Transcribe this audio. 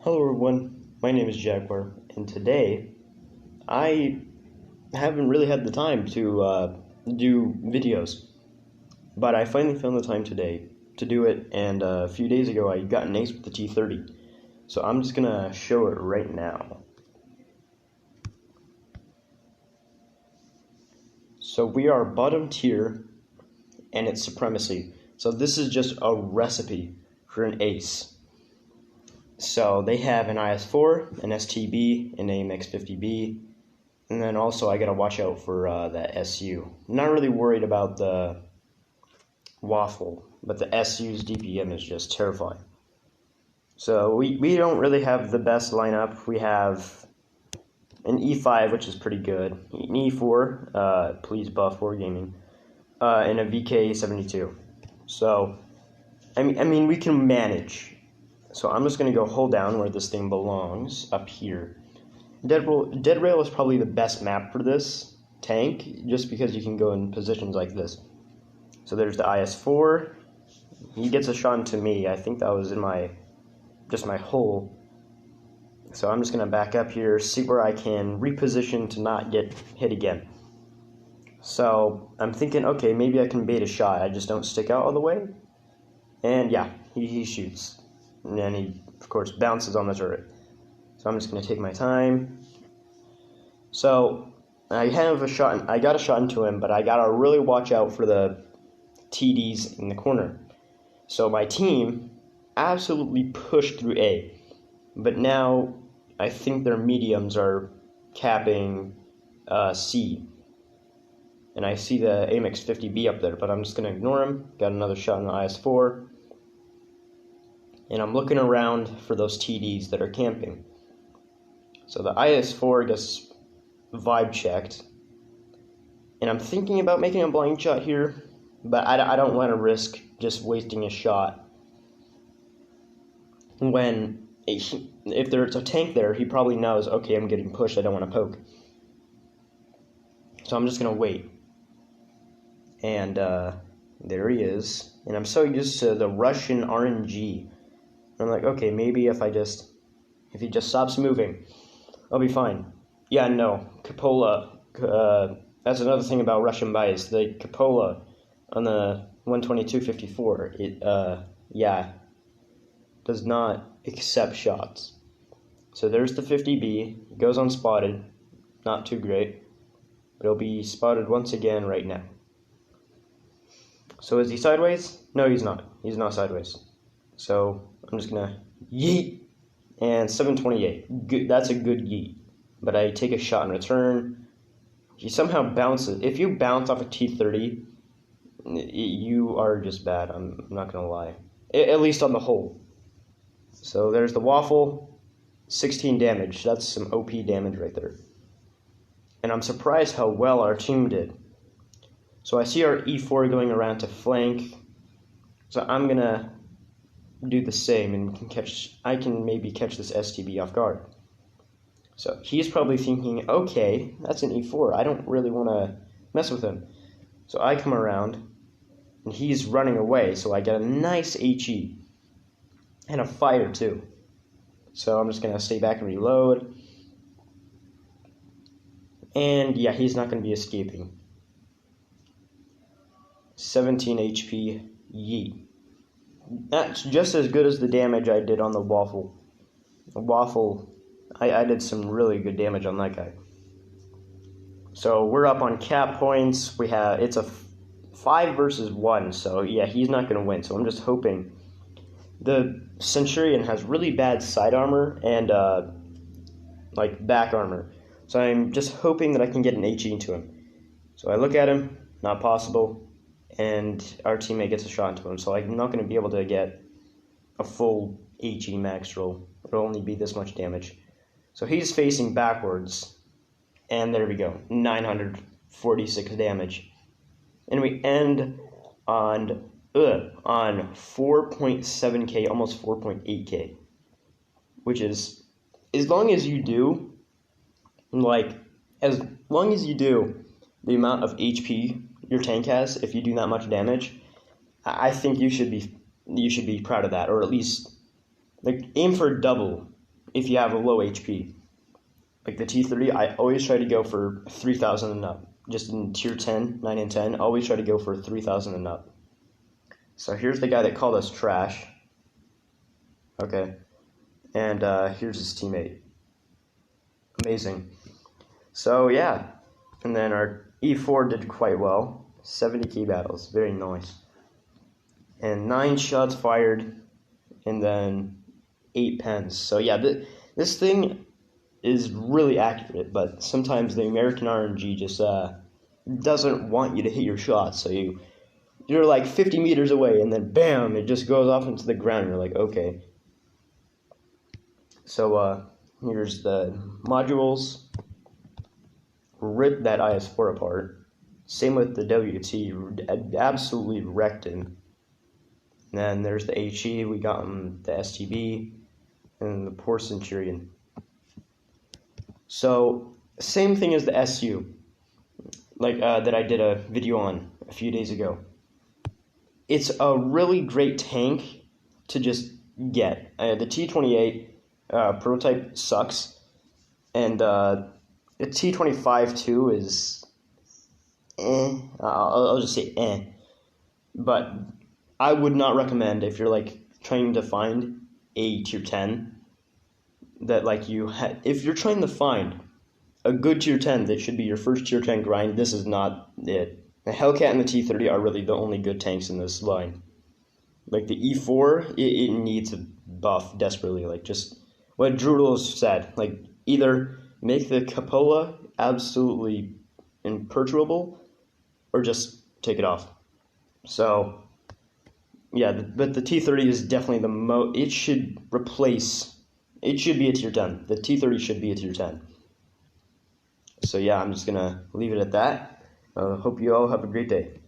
Hello everyone, my name is Jaguar, and today I haven't really had the time to do videos, but I finally found the time today to do it, and a few days ago I got an ace with the T30, so I'm just gonna show it right now. So we are bottom tier, and it's supremacy, so this is just a recipe for an ace. So they have an IS4, an STB, an AMX50B, and then also I gotta watch out for that SU. I'm not really worried about the waffle, but the SU's DPM is just terrifying. So we don't really have the best lineup. We have an E5, which is pretty good, an E4, please buff Wargaming, and a VK72. So I mean we can manage. So I'm just going to go hold down where this thing belongs, up here. Dead Rail is probably the best map for this tank, just because you can go in positions like this. So there's the IS-4. He gets a shot into me. I think that was in my hole. So I'm just going to back up here, see where I can reposition to not get hit again. So I'm thinking, okay, maybe I can bait a shot. I just don't stick out all the way. And yeah, he shoots. And then he, of course, bounces on the turret. So I'm just going to take my time. So I got a shot into him, but I got to really watch out for the TDs in the corner. So my team absolutely pushed through A. But now I think their mediums are capping C. And I see the AMX50B up there, but I'm just going to ignore him. Got another shot in the IS-4. And I'm looking around for those TDs that are camping. So the IS-4 gets vibe checked. And I'm thinking about making a blind shot here, but I don't want to risk just wasting a shot. When, if there's a tank there, he probably knows, okay, I'm getting pushed, I don't want to poke. So I'm just going to wait. And there he is. And I'm so used to the Russian RNG. I'm like, okay, maybe if he just stops moving, I'll be fine. Yeah, no, Cupola, that's another thing about Russian bias. The Cupola on the 122.54, does not accept shots. So there's the 50B, it goes unspotted, not too great, but it'll be spotted once again right now. So is he sideways? No, he's not. He's not sideways. So I'm just gonna yeet, and 728. Good, that's a good yeet. But I take a shot in return. He somehow bounces. If you bounce off a T30, you are just bad. I'm not gonna lie. At least on the hole. So there's the waffle, 16 damage. That's some OP damage right there. And I'm surprised how well our team did. So I see our E4 going around to flank. So I'm gonna do the same, and I can maybe catch this STB off guard. So he's probably thinking, okay, that's an E4. I don't really want to mess with him. So I come around, and he's running away. So I get a nice HE and a fire too. So I'm just gonna stay back and reload. And yeah, he's not gonna be escaping. 17 HP, yeet. That's just as good as the damage I did on the waffle. The waffle, I did some really good damage on that guy. So we're up on cap points. It's a 5 versus 1, so yeah, he's not going to win. So I'm just hoping. The Centurion has really bad side armor and back armor. So I'm just hoping that I can get an HE into him. So I look at him, not possible. And our teammate gets a shot into him, so I'm not going to be able to get a full HE max roll. It'll only be this much damage. So he's facing backwards, and there we go, 946 damage. And we end on 4.7k, almost 4.8k, which is, as long as you do the amount of HP your tank has, if you do that much damage, I think you should be proud of that, or at least aim for double if you have a low HP. Like the T30, I always try to go for 3,000 and up. Just in tier 10, 9 and 10, always try to go for 3,000 and up. So here's the guy that called us trash. Okay. And here's his teammate. Amazing. So yeah. And then our E4 did quite well. 70 key battles. Very nice. And 9 shots fired. And then 8 pens. So yeah, this thing is really accurate, but sometimes the American RNG just doesn't want you to hit your shots. So you're like 50 meters away, and then bam, it just goes off into the ground. You're like, okay. So here's the modules. Rip that IS-4 apart. Same with the WT. Absolutely wrecked him. And then there's the HE. We got him the STB and the poor Centurion. So same thing as the SU, like that I did a video on a few days ago. It's a really great tank to just get. The T28 prototype sucks, and the T25 too is I'll just say but I would not recommend if you're like trying to find a tier 10 that like if you're trying to find a good tier 10 that should be your first tier 10 grind. This is not it. The Hellcat and the T30 are really the only good tanks in this line. Like the E4, it needs a buff desperately. Like just what Droodle said, like either make the cupola absolutely imperturbable or just take it off. So yeah, but the T30 is definitely the most. It should be a tier 10. The T30 should be a tier 10. So yeah, I'm just gonna leave it at that. Hope you all have a great day.